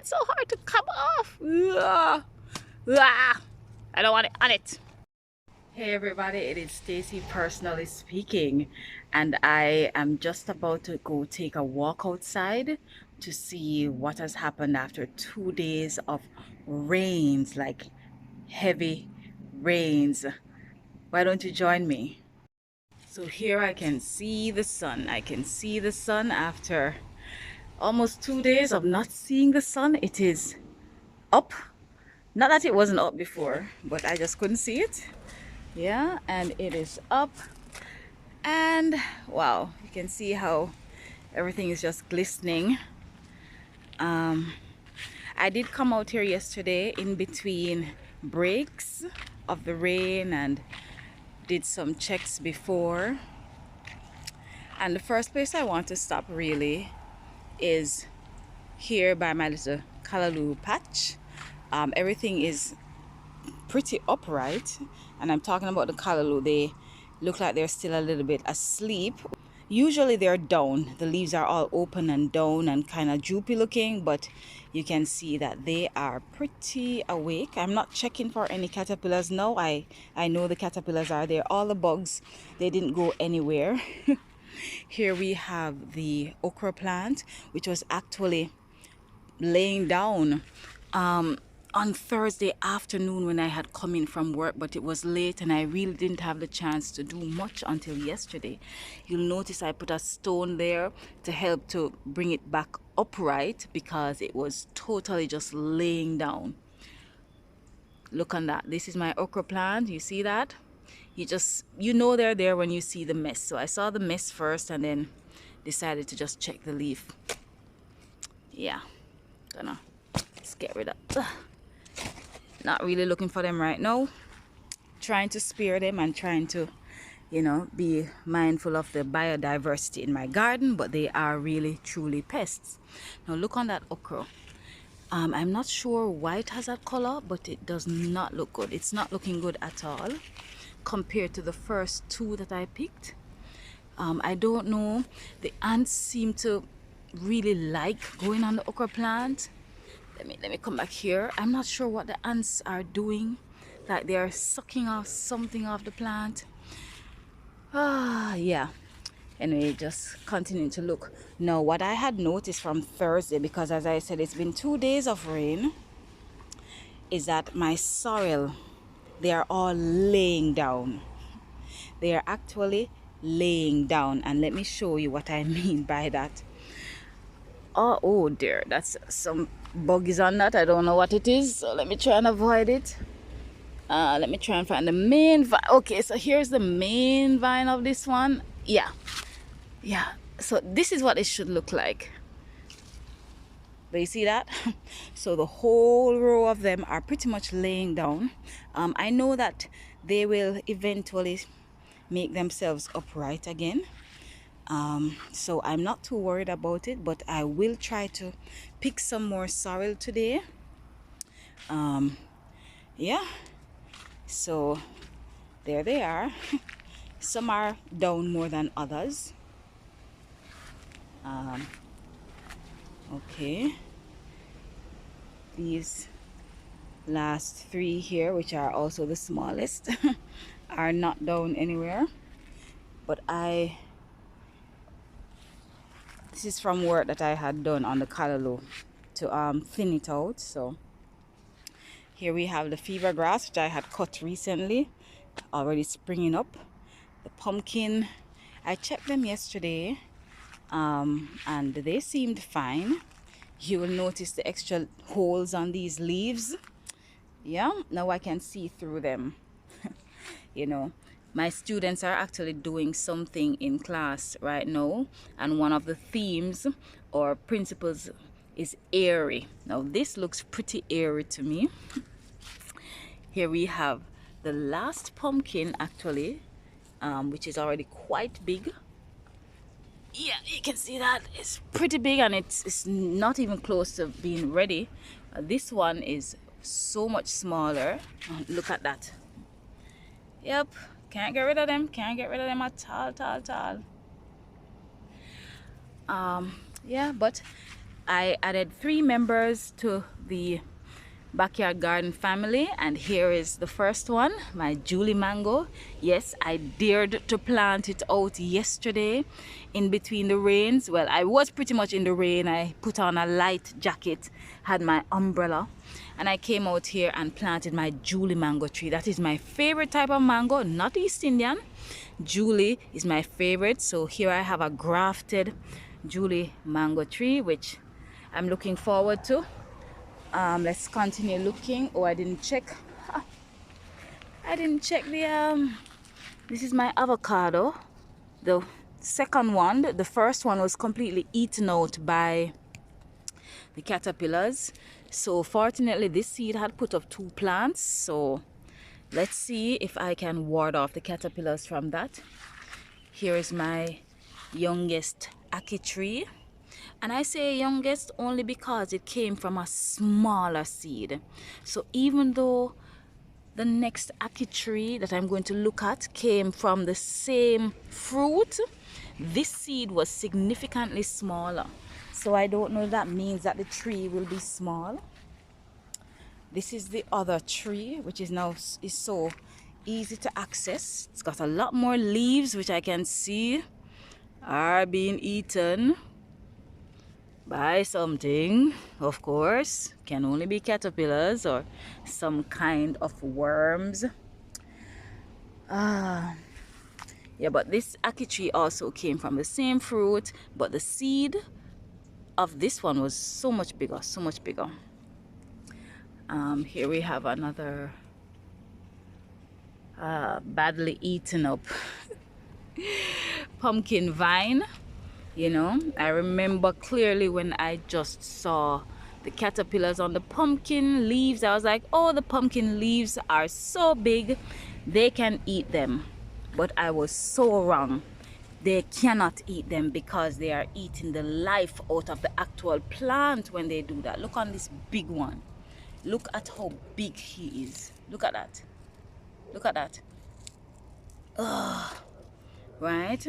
it's so hard to come off. Ugh. Ugh. I don't want it on it. Hey everybody, it is Stacy personally speaking, and I am just about to go take a walk outside to see what has happened after 2 days of rains, like heavy rains. Why don't you join me? So here I can see the sun. I can see the sun after almost 2 days of not seeing the sun. It is up. Not that it wasn't up before, but I just couldn't see it. Yeah, and it is up, and wow, you can see how everything is just glistening. I did come out here yesterday in between breaks of the rain and did some checks before, and the first place I want to stop really is here by my little callaloo patch. Everything is pretty upright, and I'm talking about the callaloo. They look like they're still a little bit asleep. Usually they're down, the leaves are all open and down and kind of droopy looking, but you can see that they are pretty awake. I'm not checking for any caterpillars now. I know the caterpillars are there. All the bugs, they didn't go anywhere. Here we have the okra plant, which was actually laying down on Thursday afternoon when I had come in from work, but it was late and I really didn't have the chance to do much until yesterday. You'll notice I put a stone there to help to bring it back upright because it was totally just laying down. Look on that. This is my okra plant. You see that? You know they're there when you see the mess. So I saw the mess first and then decided to just check the leaf. Yeah, gonna just get rid of. Not really looking for them right now. Trying to spare them and trying to, be mindful of the biodiversity in my garden, but they are really truly pests. Now look on that okra. I'm not sure why it has that color, but it does not look good. It's not looking good at all compared to the first two that I picked. I don't know. The ants seem to really like going on the okra plant. Let me come back here. I'm not sure what the ants are doing. Like they are sucking off something off the plant. Yeah. Anyway, just continuing to look. Now, what I had noticed from Thursday, because as I said, it's been 2 days of rain, is that my sorrel, they are all laying down. They are actually laying down. And let me show you what I mean by that. Oh dear, that's some buggies on that. I don't know what it is, so let me try and avoid it. Let me try and find the main vine. Okay, so here's the main vine of this one. Yeah, so this is what it should look like. Do you see that? So the whole row of them are pretty much laying down. I know that they will eventually make themselves upright again. So I'm not too worried about it, but I will try to pick some more sorrel today. Yeah, so there they are. Some are down more than others. Okay, these last three here, which are also the smallest, are not down anywhere, but this is from work that I had done on the callaloo to thin it out. So here we have the fever grass, which I had cut recently, already springing up. The pumpkin, I checked them yesterday, and they seemed fine. You will notice the extra holes on these leaves. Yeah, now I can see through them. My students are actually doing something in class right now, and one of the themes or principles is airy. Now this looks pretty airy to me. Here we have the last pumpkin actually, which is already quite big. Yeah, you can see that it's pretty big, and it's not even close to being ready. This one is so much smaller. Look at that. Yep, can't get rid of them. Can't get rid of them at all. Yeah, but I added 3 members to the backyard garden family, and here is the first one, my Julie mango. Yes, I dared to plant it out yesterday in between the rains. Well, I was pretty much in the rain. I put on a light jacket, had my umbrella, and I came out here and planted my Julie mango tree. That is my favorite type of mango, not East Indian. Julie is my favorite. So here I have a grafted Julie mango tree, which I'm looking forward to. Let's continue looking. Oh, I didn't check. I didn't check the this is my avocado, the second one. The first one was completely eaten out by the caterpillars, so fortunately this seed had put up 2 plants. So let's see if I can ward off the caterpillars from that. Here is my youngest ackee tree. And I say youngest only because it came from a smaller seed. So even though the next ackee tree that I'm going to look at came from the same fruit, this seed was significantly smaller. So I don't know if that means that the tree will be small. This is the other tree, which is so easy to access. It's got a lot more leaves, which I can see are being eaten by something, of course. Can only be caterpillars or some kind of worms. Yeah, but this ackee tree also came from the same fruit, but the seed of this one was so much bigger, so much bigger. Here we have another badly eaten up pumpkin vine. You know, I remember clearly when I just saw the caterpillars on the pumpkin leaves. I was like, oh, the pumpkin leaves are so big, they can eat them. But I was so wrong. They cannot eat them because they are eating the life out of the actual plant when they do that. Look on this big one. Look at how big he is. Look at that. Look at that. Ugh. Right?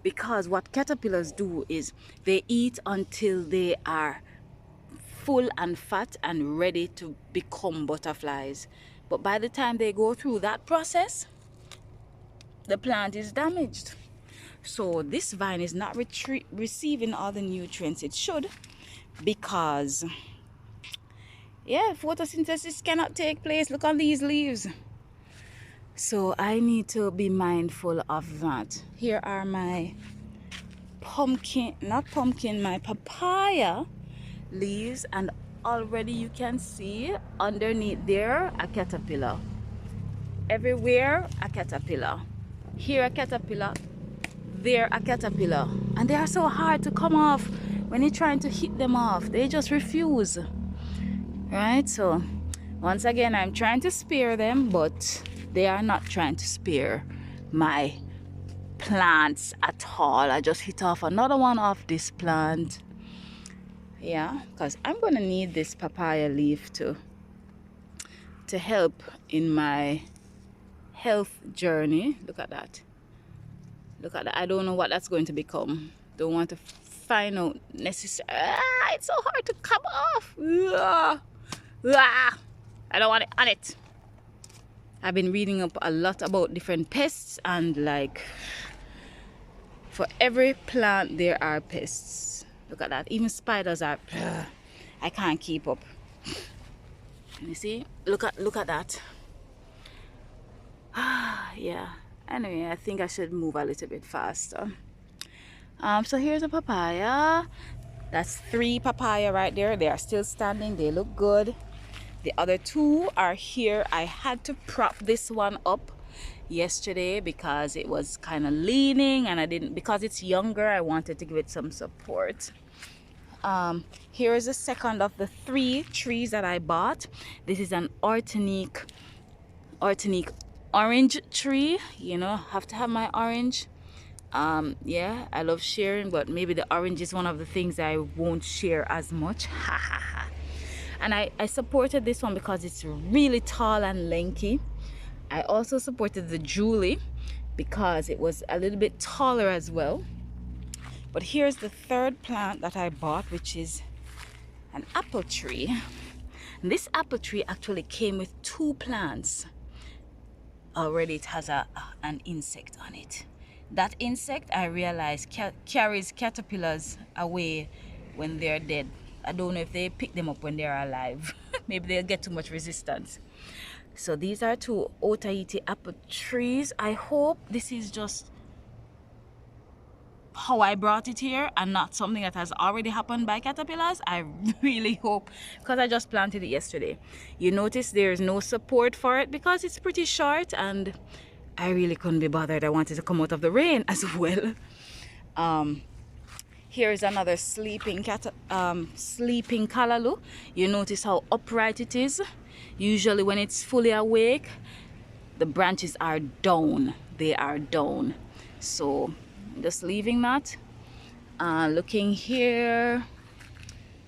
Because what caterpillars do is they eat until they are full and fat and ready to become butterflies. But by the time they go through that process, the plant is damaged. So this vine is not receiving all the nutrients it should, because photosynthesis cannot take place. Look on these leaves. So I need to be mindful of that. Here are my my papaya leaves, and already you can see underneath there a caterpillar. Everywhere a caterpillar. Here a caterpillar, there a caterpillar. And they are so hard to come off. When you're trying to hit them off, they just refuse. Right? So once again, I'm trying to spare them, but they are not trying to spare my plants at all. I just hit off another one off this plant. Yeah, because I'm gonna need this papaya leaf to help in my health journey. Look at that. Look at that. I don't know what that's going to become. Don't want to find out necessarily. It's so hard to come off. I don't want it on it. I've been reading up a lot about different pests, and like for every plant there are pests. Look at that. Even spiders are. I can't keep up. You see? Look at that. Yeah. Anyway, I think I should move a little bit faster. So here's a papaya. That's 3 papaya right there. They are still standing. They look good. The other 2 are here. I had to prop this one up yesterday because it was kind of leaning, and because it's younger, I wanted to give it some support. Here is the second of the 3 trees that I bought. This is an Ortenique orange tree. You know, have to have my orange. Yeah, I love sharing, but maybe the orange is one of the things I won't share as much. And I supported this one because it's really tall and lanky. I also supported the Julie because it was a little bit taller as well. But here's the 3rd plant that I bought, which is an apple tree. And this apple tree actually came with 2 plants. Already it has an insect on it. That insect, I realize, carries caterpillars away when they're dead. I don't know if they pick them up when they're alive. Maybe they'll get too much resistance. So these are 2 Otaheite apple trees. I hope this is just how I brought it here and not something that has already happened by caterpillars. I really hope, because I just planted it yesterday. You notice there's no support for it because it's pretty short, and I really couldn't be bothered. I wanted to come out of the rain as well. Here is another sleeping callaloo. You notice how upright it is. Usually when it's fully awake, the branches are down. They are down. So just leaving that. Looking here.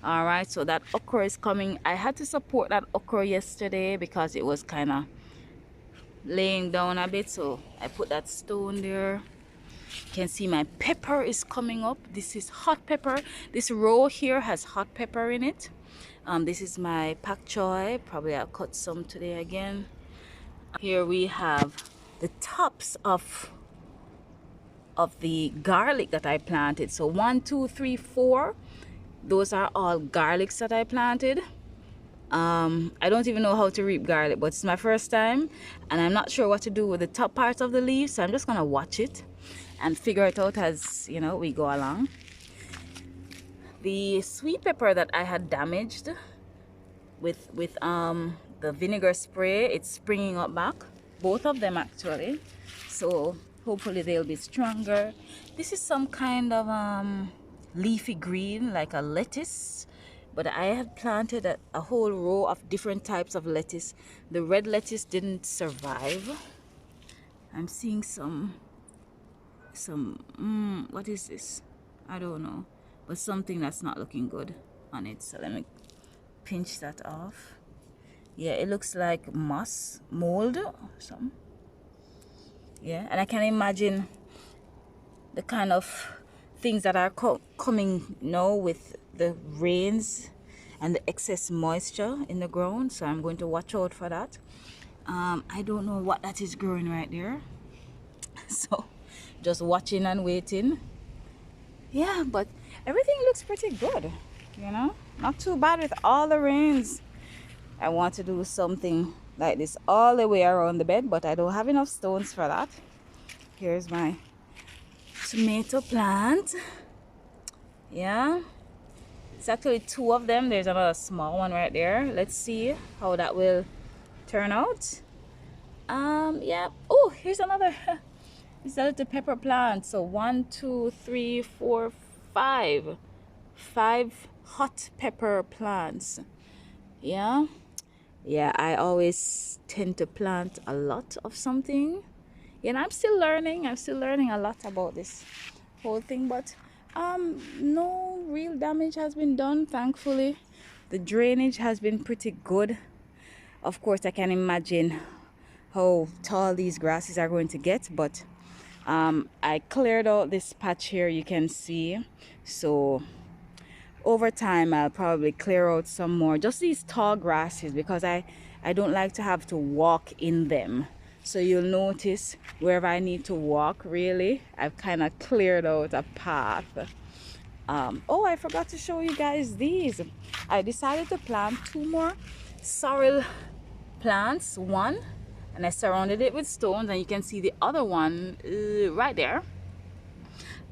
All right, so that okra is coming. I had to support that okra yesterday because it was kind of laying down a bit, so I put that stone there. You can see my pepper is coming up. This is hot pepper. This row here has hot pepper in it. This is my pak choy. Probably I'll cut some today again. Here we have the tops of the garlic that I planted. So 1, 2, 3, 4. Those are all garlics that I planted. I don't even know how to reap garlic, but it's my first time and I'm not sure what to do with the top part of the leaves, so I'm just gonna watch it and figure it out as, you know, we go along. The sweet pepper that I had damaged with the vinegar spray, it's springing up back, both of them actually, so hopefully they'll be stronger. This is some kind of leafy green, like a lettuce, but I had planted a whole row of different types of lettuce. The red lettuce didn't survive. I'm seeing some what is this? I don't know, but something that's not looking good on it. So let me pinch that off. Yeah, it looks like moss, mold or something. Yeah, and I can imagine the kind of things that are coming now with the rains and the excess moisture in the ground, so I'm going to watch out for that. I don't know what that is growing right there, so just watching and waiting. Yeah, but everything looks pretty good, you know, not too bad with all the rains. I want to do something like this all the way around the bed, but I don't have enough stones for that. Here's my tomato plant. Yeah, it's actually 2 of them. There's another small one right there. Let's see how that will turn out. Yeah. Oh, here's another. It's a little pepper plant. So 1, 2, 3, 4, 5 hot pepper plants. Yeah, I always tend to plant a lot of something, and I'm still learning a lot about this whole thing, but no real damage has been done, thankfully. The drainage has been pretty good. Of course, I can imagine how tall these grasses are going to get, but I cleared out this patch here, you can see. So over time I'll probably clear out some more, just these tall grasses, because I don't like to have to walk in them. So you'll notice wherever I need to walk, really, I've kind of cleared out a path. Oh, I forgot to show you guys these. I decided to plant 2 more sorrel plants, one, and I surrounded it with stones, and you can see the other one right there.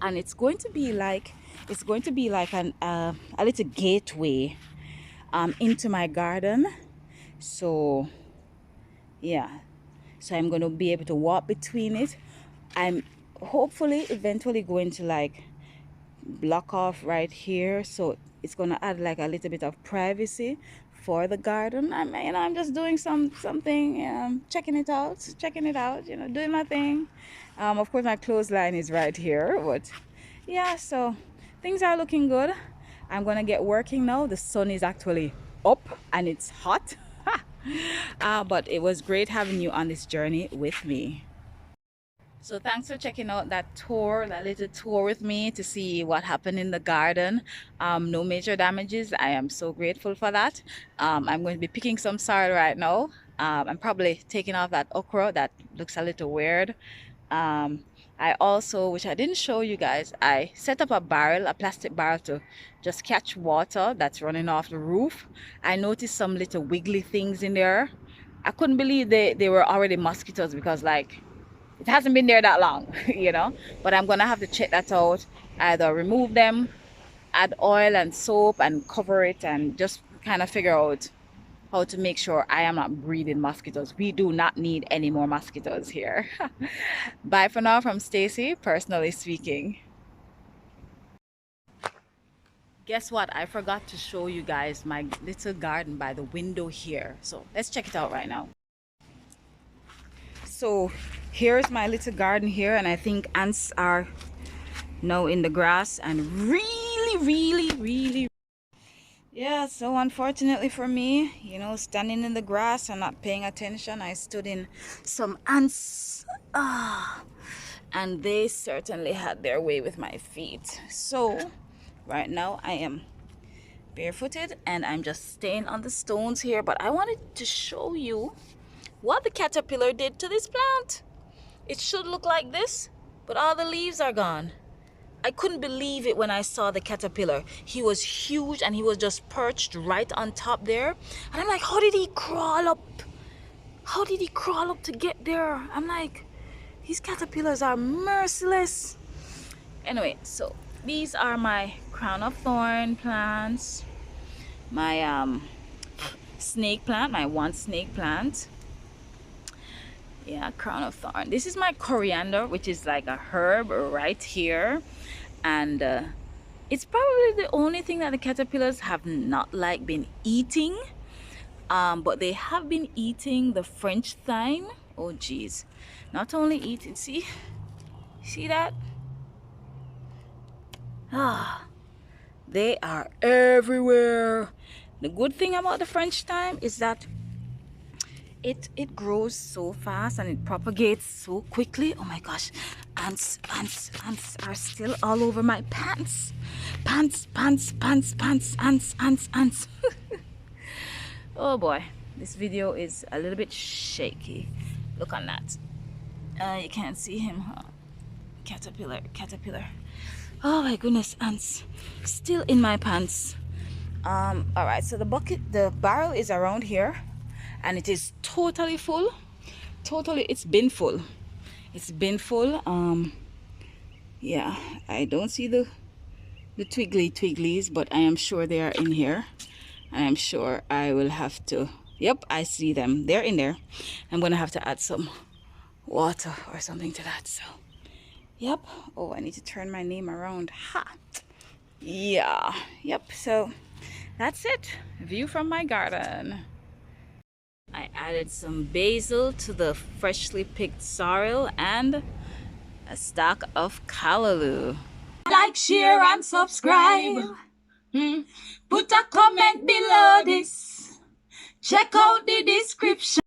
And it's going to be like a little gateway into my garden. So yeah, so I'm going to be able to walk between it. I'm hopefully eventually going to like block off right here, so it's going to add like a little bit of privacy for the garden. I'm just doing something, checking it out, you know, doing my thing. Of course my clothesline is right here, but yeah, so things are looking good. I'm gonna get working now. The sun is actually up and it's hot. But it was great having you on this journey with me. So thanks for checking out that tour, that little tour with me to see what happened in the garden. No major damages. I am so grateful for that. I'm going to be picking some sorrel right now. I'm probably taking off that okra that looks a little weird. um, I also, which I didn't show you guys, I set up a barrel, a plastic barrel, to just catch water that's running off the roof. I noticed some little wiggly things in there. I couldn't believe they were already mosquitoes, because like it hasn't been there that long, you know. But I'm gonna have to check that out, either remove them, add oil and soap and cover it, and just kind of figure out how to make sure I am not breeding mosquitoes. We do not need any more mosquitoes here. Bye for now from Stacy, personally speaking. Guess what? I forgot to show you guys my little garden by the window here. So let's check it out right now. So here's my little garden here, and I think ants are now in the grass and really, yeah. So unfortunately for me, you know, standing in the grass and not paying attention, I stood in some ants. And they certainly had their way with my feet. So right now I am barefooted and I'm just staying on the stones here, but I wanted to show you what the caterpillar did to this plant. It should look like this, but all the leaves are gone. I couldn't believe it when I saw the caterpillar. He was huge and he was just perched right on top there. And I'm like, how did he crawl up? How did he crawl up to get there? I'm like, these caterpillars are merciless. Anyway, so these are my crown of thorn plants, my snake plant, my one snake plant. Yeah, crown of thorn. This is my coriander, which is like a herb right here. And it's probably the only thing that the caterpillars have not like been eating. But they have been eating the French thyme. Oh geez. Not only eating, see that? They are everywhere. The good thing about the French thyme is that it grows so fast and it propagates so quickly. Oh my gosh, ants are still all over my pants. Ants. Oh boy, this video is a little bit shaky. Look on that. You can't see him, huh? Caterpillar. Oh my goodness, ants still in my pants. All right, so the barrel is around here and it is totally full. It's been full. Yeah, I don't see the twigglies, but I am sure they are in here. And I'm sure I will have to, yep, I see them. They're in there. I'm gonna have to add some water or something to that. So yep. Oh, I need to turn my name around. Ha. Yeah. Yep. So that's it. View from my garden. I added some basil to the freshly picked sorrel and a stalk of callaloo. Like, share, and subscribe. Put a comment below this. Check out the description.